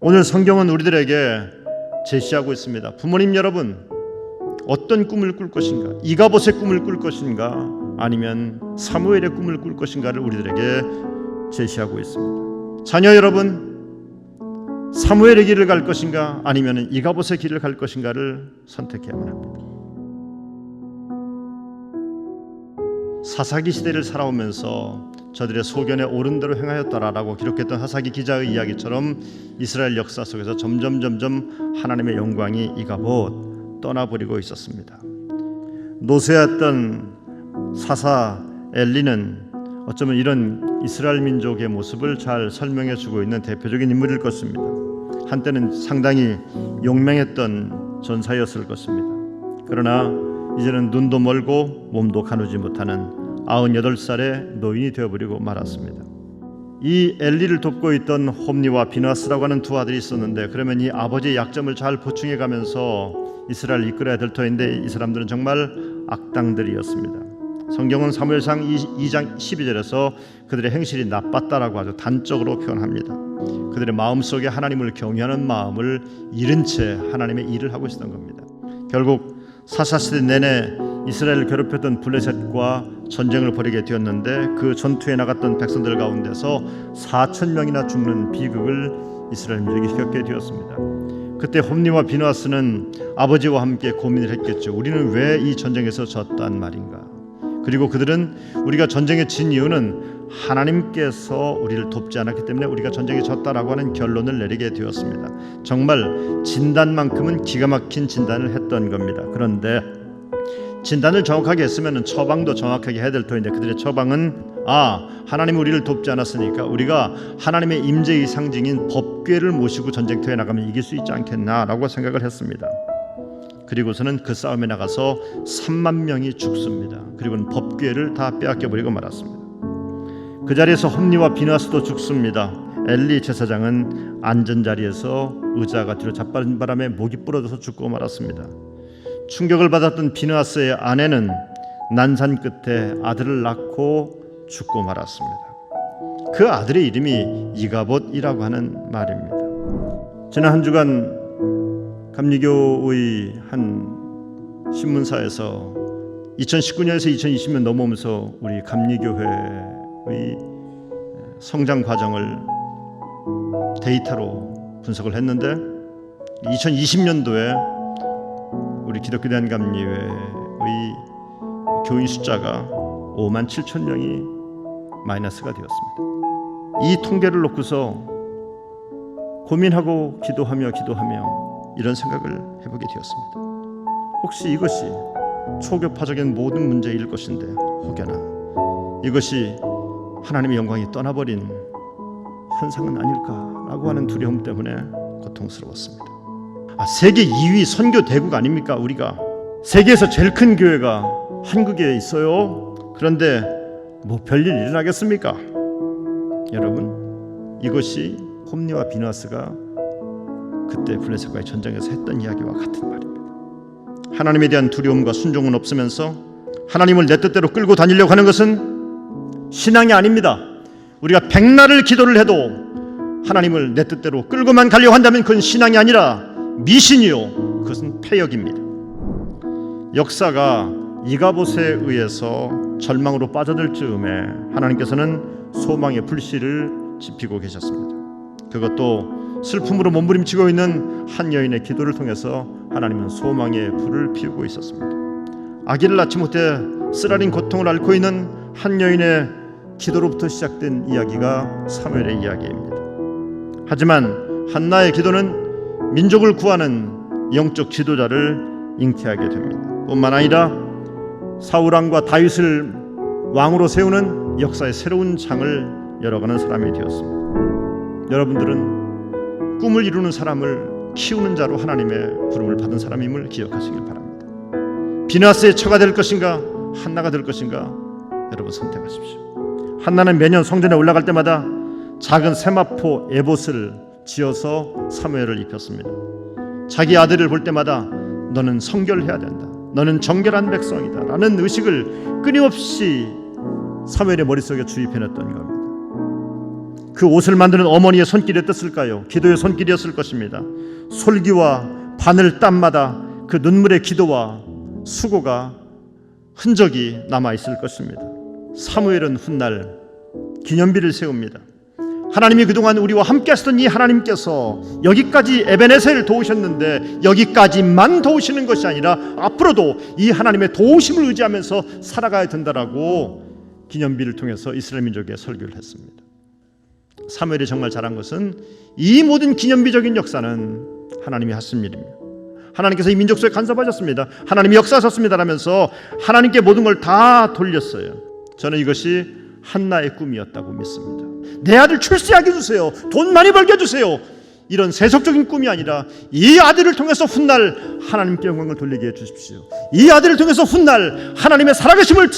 오늘 성경은 우리들에게 제시하고 있습니다. 부모님 여러분, 어떤 꿈을 꿀 것인가? 이가봇의 꿈을 꿀 것인가? 아니면 사무엘의 꿈을 꿀 것인가를 우리들에게 제시하고 있습니다. 자녀 여러분, 사무엘의 길을 갈 것인가? 아니면 이가봇의 길을 갈 것인가를 선택해야만 합니다. 사사기 시대를 살아오면서 저들의 소견에 옳은 대로 행하였더라라고 기록했던 사사기 기자의 이야기처럼 이스라엘 역사 속에서 점점 하나님의 영광이 이가봇 떠나버리고 있었습니다. 노쇠했던 사사 엘리는 어쩌면 이런 이스라엘 민족의 모습을 잘 설명해주고 있는 대표적인 인물일 것입니다. 한때는 상당히 용맹했던 전사였을 것입니다. 그러나 이제는 눈도 멀고 몸도 가누지 못하는 98살의 노인이 되어버리고 말았습니다. 이 엘리를 돕고 있던 홈니와 비나스라고 하는 두 아들이 있었는데, 그러면 이 아버지의 약점을 잘 보충해가면서 이스라엘을 이끌어야 될 터인데 이 사람들은 정말 악당들이었습니다. 성경은 사무엘상 2장 12절에서 그들의 행실이 나빴다라고 아주 단적으로 표현합니다. 그들의 마음속에 하나님을 경외하는 마음을 잃은 채 하나님의 일을 하고 있었던 겁니다. 결국 사사시대 내내 이스라엘을 괴롭혔던 블레셋과 전쟁을 벌이게 되었는데, 그 전투에 나갔던 백성들 가운데서 4,000명이나 죽는 비극을 이스라엘 민족이 겪게 되었습니다. 그때 홈니와 비누아스는 아버지와 함께 고민을 했겠죠. 우리는 왜 이 전쟁에서 졌단 말인가? 그리고 그들은 우리가 전쟁에 진 이유는 하나님께서 우리를 돕지 않았기 때문에 우리가 전쟁에 졌다라고 하는 결론을 내리게 되었습니다. 정말 진단만큼은 기가 막힌 진단을 했던 겁니다. 그런데 진단을 정확하게 했으면 처방도 정확하게 해야 될 터인데, 그들의 처방은 하나님이 우리를 돕지 않았으니까 우리가 하나님의 임재의 상징인 법궤를 모시고 전쟁터에 나가면 이길 수 있지 않겠나라고 생각을 했습니다. 그리고서는 그 싸움에 나가서 3만 명이 죽습니다. 그리고는 법궤를 다 빼앗겨버리고 말았습니다. 그 자리에서 홈니와 비누아스도 죽습니다. 엘리 제사장은 안전자리에서 의자가 뒤로 자빠진 바람에 목이 부러져서 죽고 말았습니다. 충격을 받았던 비누아스의 아내는 난산 끝에 아들을 낳고 죽고 말았습니다. 그 아들의 이름이 이가봇이라고 하는 말입니다. 지난 한 주간 감리교의 한 신문사에서 2019년에서 2020년 넘어오면서 우리 감리교회의 성장 과정을 데이터로 분석을 했는데, 2020년도에 우리 기독교 대한감리회의 교인 숫자가 5만 7천 명이 마이너스가 되었습니다. 이 통계를 놓고서 고민하고 기도하며 이런 생각을 해보게 되었습니다. 혹시 이것이 초교파적인 모든 문제일 것인데, 혹여나 이것이 하나님의 영광이 떠나버린 현상은 아닐까라고 하는 두려움 때문에 고통스러웠습니다. 세계 2위 선교 대국 아닙니까? 우리가 세계에서 제일 큰 교회가 한국에 있어요. 그런데 뭐 별일 일어나겠습니까? 여러분, 이것이 홈니와 비누아스가 그때 블레셋과의 전쟁에서 했던 이야기와 같은 말입니다. 하나님에 대한 두려움과 순종은 없으면서 하나님을 내 뜻대로 끌고 다니려고 하는 것은 신앙이 아닙니다. 우리가 백날을 기도를 해도 하나님을 내 뜻대로 끌고만 가려고 한다면 그건 신앙이 아니라 미신이요, 그것은 패역입니다. 역사가 이가봇에 의해서 절망으로 빠져들 즈음에 하나님께서는 소망의 불씨를 지피고 계셨습니다. 그것도 슬픔으로 몸부림치고 있는 한 여인의 기도를 통해서 하나님은 소망의 불을 피우고 있었습니다. 아기를 낳지 못해 쓰라린 고통을 앓고 있는 한 여인의 기도로부터 시작된 이야기가 사무엘의 이야기입니다. 하지만 한나의 기도는 민족을 구하는 영적 지도자를 잉태하게 됩니다. 뿐만 아니라 사울왕과 다윗을 왕으로 세우는 역사의 새로운 장을 열어가는 사람이 되었습니다. 여러분들은 꿈을 이루는 사람을 키우는 자로 하나님의 부름을 받은 사람임을 기억하시길 바랍니다. 비누아스의 처가 될 것인가, 한나가 될 것인가, 여러분 선택하십시오. 한나는 매년 성전에 올라갈 때마다 작은 세마포 에봇을 지어서 사무엘을 입혔습니다. 자기 아들을 볼 때마다 너는 성결해야 된다, 너는 정결한 백성이다 라는 의식을 끊임없이 사무엘의 머릿속에 주입해냈던 겁니다. 그 옷을 만드는 어머니의 손길이 어땠을까요? 기도의 손길이었을 것입니다. 솔기와 바늘 땀마다 그 눈물의 기도와 수고가 흔적이 남아있을 것입니다. 사무엘은 훗날 기념비를 세웁니다. 하나님이 그동안 우리와 함께 하시던 이 하나님께서 여기까지 에베네셀을 도우셨는데 여기까지만 도우시는 것이 아니라 앞으로도 이 하나님의 도우심을 의지하면서 살아가야 된다라고 기념비를 통해서 이스라엘 민족에 설교를 했습니다. 사무엘이 정말 잘한 것은 이 모든 기념비적인 역사는 하나님이 하신 일입니다. 하나님께서 이 민족 속에 간섭하셨습니다. 하나님이 역사하셨습니다 라면서 하나님께 모든 걸 다 돌렸어요. 저는 이것이 한나의 꿈이었다고 믿습니다. 내 아들 출세하게 해주세요. 돈 많이 벌게 해주세요. 이런 세속적인 꿈이 아니라 이 아들을 통해서 훗날 하나님께 영광을 돌리게 해주십시오. 이 아들을 통해서 훗날 하나님의 살아계심을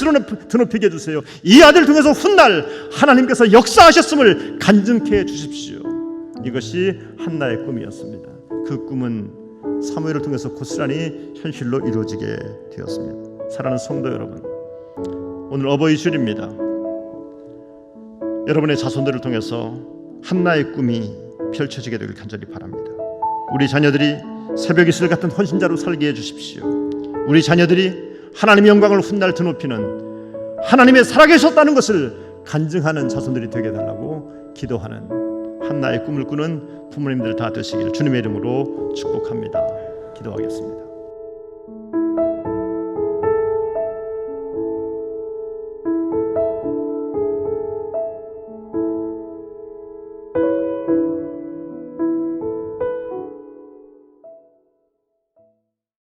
드높이게 해주세요. 이 아들을 통해서 훗날 하나님께서 역사하셨음을 간증케 해주십시오. 이것이 한나의 꿈이었습니다. 그 꿈은 사무엘을 통해서 고스란히 현실로 이루어지게 되었습니다. 사랑하는 성도 여러분, 오늘 어버이 주일입니다. 여러분의 자손들을 통해서 한나의 꿈이 펼쳐지게 되길 간절히 바랍니다. 우리 자녀들이 새벽 이슬 같은 헌신자로 살게 해주십시오. 우리 자녀들이 하나님의 영광을 훗날 드높이는 하나님의 살아계셨다는 것을 간증하는 자손들이 되게 해달라고 기도하는 한나의 꿈을 꾸는 부모님들 다 되시기를 주님의 이름으로 축복합니다. 기도하겠습니다.